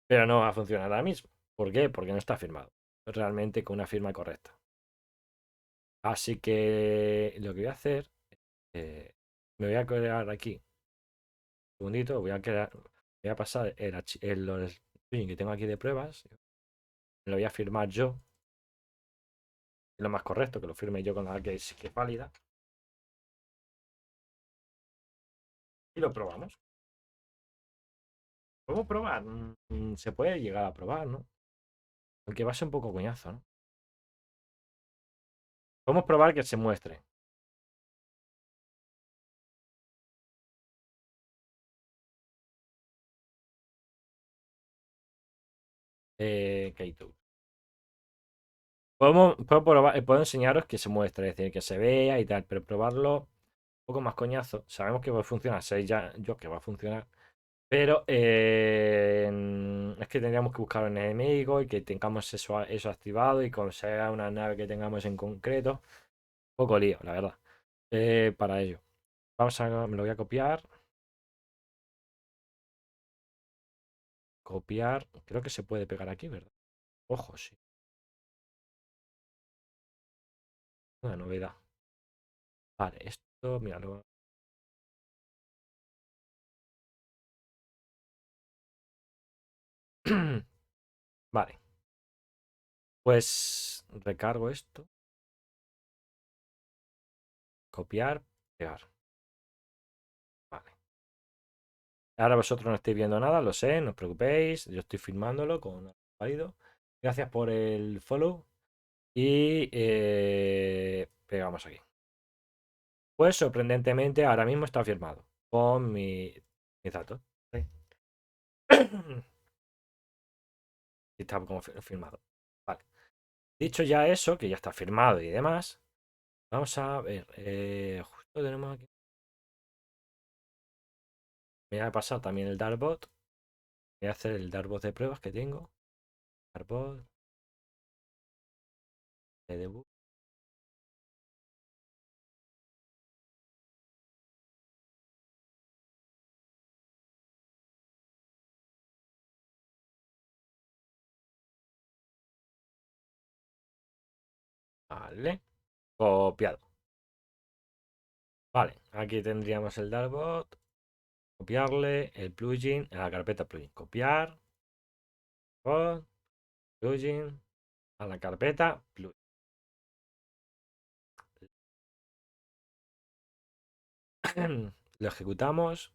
Pero no va a funcionar ahora mismo. ¿Por qué? Porque no está firmado. Realmente con una firma correcta. Así que lo que voy a hacer, me voy a crear aquí. Un segundito, voy a pasar el plugin que tengo aquí de pruebas. Lo voy a firmar yo. Es lo más correcto, que lo firme yo con la que es válida. Y lo probamos. ¿Podemos probar? Se puede llegar a probar, ¿no? Aunque va a ser un poco coñazo, ¿no? Podemos probar que se muestre. Keytool. Puedo enseñaros que se muestre, es decir, que se vea y tal, pero probarlo un poco más coñazo. Sabemos que va a funcionar, sé ya yo que va a funcionar, pero es que tendríamos que buscar un enemigo y que tengamos eso activado y con sea una nave que tengamos en concreto. Un poco lío, la verdad. Para ello. Me lo voy a copiar. Copiar. Creo que se puede pegar aquí, ¿verdad? Ojo, sí. Una novedad. Vale, esto, mira, Vale, pues recargo esto. Copiar, pegar. Vale. Ahora vosotros no estáis viendo nada, lo sé, no os preocupéis. Yo estoy filmándolo con válido. Gracias por el follow. Y pegamos aquí. Pues sorprendentemente ahora mismo está firmado con mi dato. ¿Sí? Y está como firmado. Vale. Dicho ya eso, que ya está firmado y demás, vamos a ver. Justo tenemos aquí. Me voy a pasar también el Darbot. Voy a hacer el Darbot de pruebas que tengo. Darbot de debug. Vale. Copiado. Vale. Aquí tendríamos el Darbot. Copiarle el plugin en la carpeta plugin. Copiar. Plugin a la carpeta plugin. Lo ejecutamos.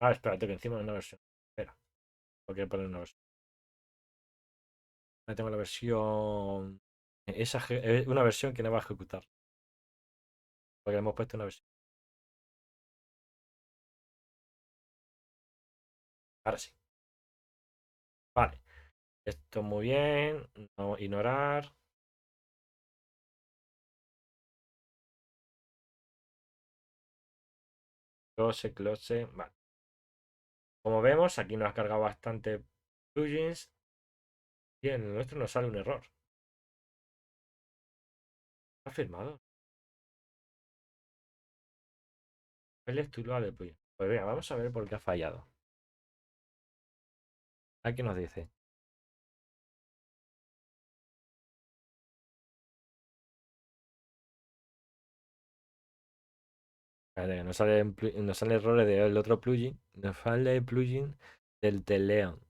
Ah, espérate que encima de una versión. Espera. Tengo que poner una versión. Ahora tengo la versión. Una versión que no va a ejecutar. Porque le hemos puesto una versión. Ahora sí. Vale. Esto muy bien. No ignorar. Close. Vale. Como vemos, aquí nos ha cargado bastante plugins. Y en el nuestro nos sale un error. ¿Has firmado? El estudio de Puy. Pues venga, vamos a ver por qué ha fallado. Aquí nos dice. Vale, nos sale errores del otro plugin. Nos sale el plugin del de Leon.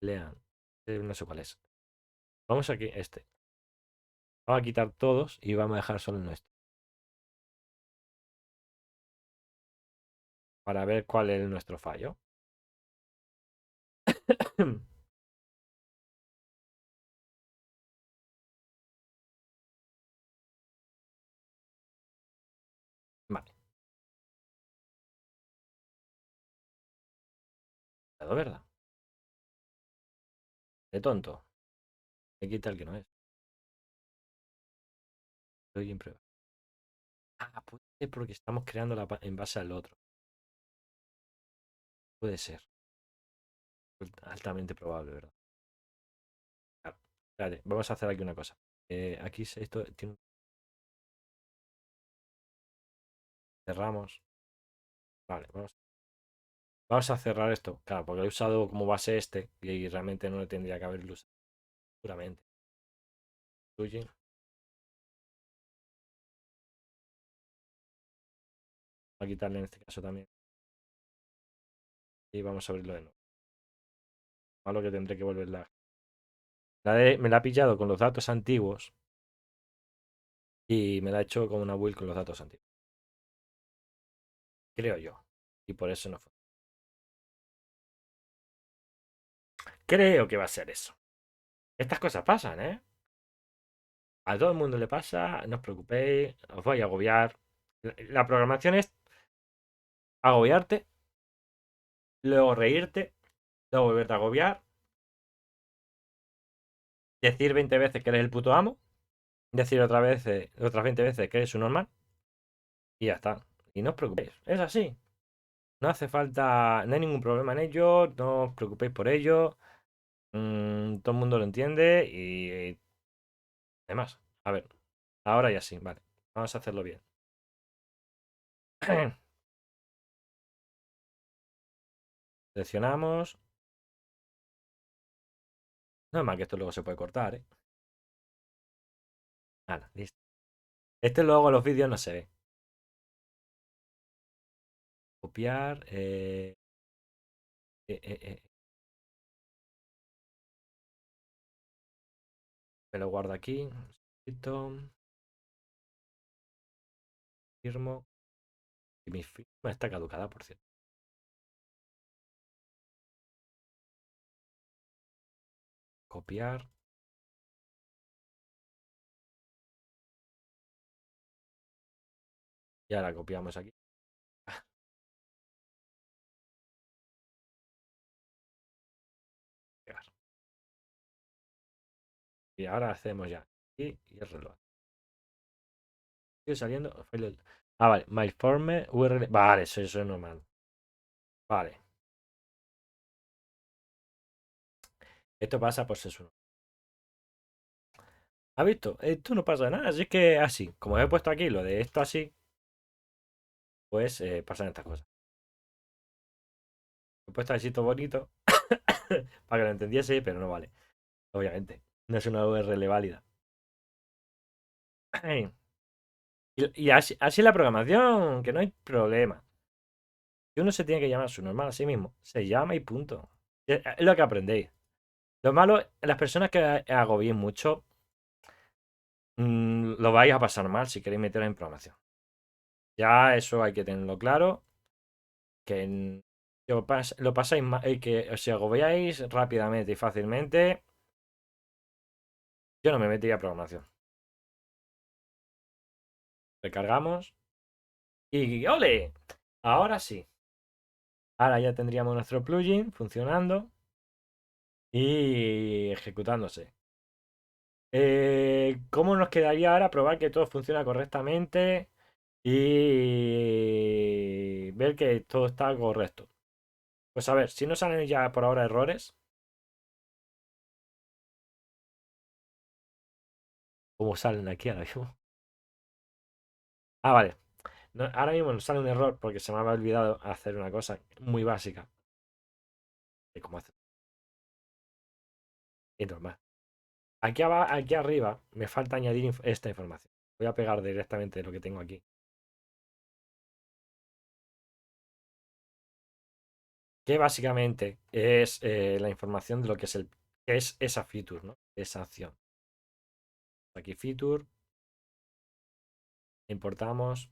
Leon. No sé cuál es. Vamos aquí, este. Vamos a quitar todos y vamos a dejar solo el nuestro. Para ver cuál es nuestro fallo. Vale, ¿verdad? De tonto. Me quita el que no es. Plugin prueba. Ah, puede ser porque estamos creando en base al otro. Puede ser. Altamente probable, ¿verdad? Claro. Espérate, vamos a hacer aquí una cosa. Aquí esto tiene. Cerramos. Vale, vamos a cerrar esto. Claro, porque lo he usado como base este y realmente no le tendría que haberlo usado. Seguramente. Plugin. Voy a quitarle en este caso también. Y vamos a abrirlo de nuevo. Malo que tendré que volverla. Me la ha pillado con los datos antiguos y me la ha hecho como una build con los datos antiguos. Creo yo. Y por eso no fue. Creo que va a ser eso. Estas cosas pasan, ¿eh? A todo el mundo le pasa, no os preocupéis, os voy a agobiar. La programación es agobiarte, luego reírte, luego volverte a agobiar, decir 20 veces que eres el puto amo, decir otras 20 veces que eres un normal y ya está. Y no os preocupéis, es así. No hace falta, no hay ningún problema en ello, no os preocupéis por ello. Todo el mundo lo entiende y demás. A ver, ahora ya sí, vale. Vamos a hacerlo bien. Seleccionamos. No es mal que esto luego se puede cortar, ¿eh? Vale, listo. Este luego en los vídeos no se ve. Copiar. Eh, eh, eh, Me lo guardo aquí. Un segundito, firmo. Y mi firma está caducada, por cierto. Copiar. Ya la copiamos aquí. Pegar. Y ahora hacemos ya. Y el reloj. Sigue saliendo. Ah, vale. MyForme URL. Vale, eso es normal. Vale. Esto pasa por ser uno. ¿Has visto? Esto no pasa nada. Así es que así. Como he puesto aquí lo de esto así, pues pasan estas cosas. He puesto así todo bonito para que lo entendiese, pero no vale. Obviamente. No es una URL válida. Y así es la programación, que no hay problema. Si uno se tiene que llamar su normal a sí mismo, se llama y punto. Es lo que aprendéis. Lo malo, las personas que agobiéis mucho, lo vais a pasar mal si queréis meteros en programación. Ya eso hay que tenerlo claro. Que lo pasáis mal, que os agobiáis rápidamente y fácilmente. Yo no me metería a programación. Recargamos. Y ¡ole! Ahora sí. Ahora ya tendríamos nuestro plugin funcionando y ejecutándose. ¿Cómo nos quedaría ahora probar que todo funciona correctamente y ver que todo está correcto? Pues a ver, si no salen ya por ahora errores, ¿Cómo salen aquí ahora mismo? Ah, vale. Ahora mismo nos sale un error porque se me había olvidado hacer una cosa muy básica. De cómo hacer. Y normal. Aquí arriba me falta añadir esta información. Voy a pegar directamente lo que tengo aquí. Que básicamente es la información de lo que es esa feature, ¿no? Esa acción. Aquí feature, importamos,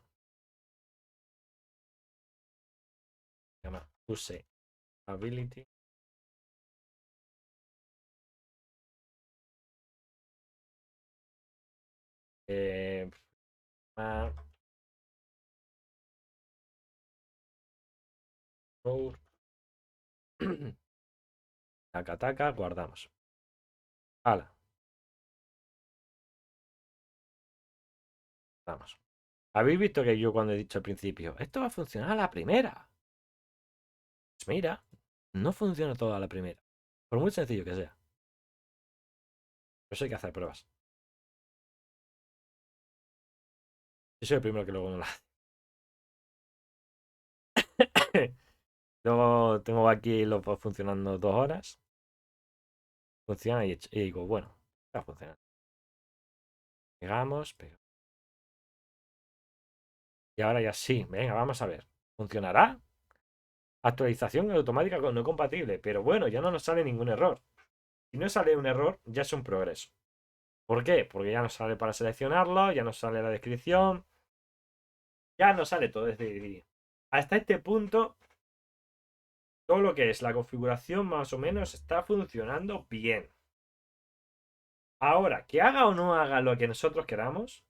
se llama use ability. Eh, ah, code, taca, taca, guardamos. Hala, vamos. ¿Habéis visto que yo cuando he dicho al principio, esto va a funcionar a la primera? Pues mira, no funciona todo a la primera. Por muy sencillo que sea. Por eso hay que hacer pruebas. Yo soy el primero que luego no la hace. Luego tengo aquí los dos funcionando 2 horas. Funciona y digo, bueno, está funcionando. Pegamos, pegamos. Y ahora ya sí, venga, vamos a ver. ¿Funcionará? Actualización automática no compatible. Pero bueno, ya no nos sale ningún error. Si no sale un error, ya es un progreso. ¿Por qué? Porque ya nos sale para seleccionarlo, ya nos sale la descripción, ya nos sale todo desde vídeo. Hasta este punto, todo lo que es la configuración más o menos está funcionando bien. Ahora, que haga o no haga lo que nosotros queramos,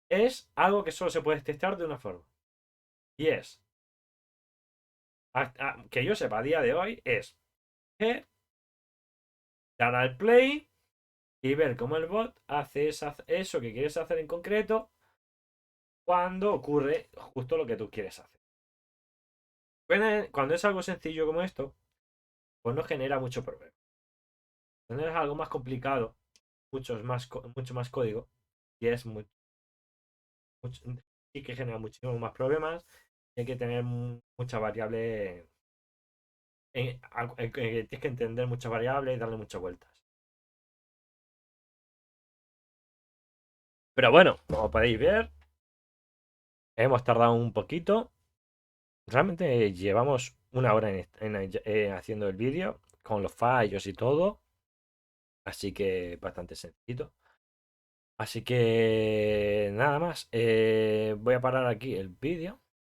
es algo que solo se puede testar de una forma. Y es, que yo sepa a día de hoy, es dar al play y ver cómo el bot hace eso que quieres hacer en concreto cuando ocurre justo lo que tú quieres hacer. Cuando es algo sencillo como esto, pues no genera mucho problema. Cuando es algo más complicado, mucho más código, y es sí que genera muchísimos más problemas, y hay que tener mucha variable, tienes que entender muchas variables y darle muchas vueltas. Pero bueno, como podéis ver, hemos tardado un poquito. Realmente llevamos 1 hora haciendo el vídeo, con los fallos y todo. Así que bastante sencillo. Así que nada más. Voy a parar aquí el vídeo.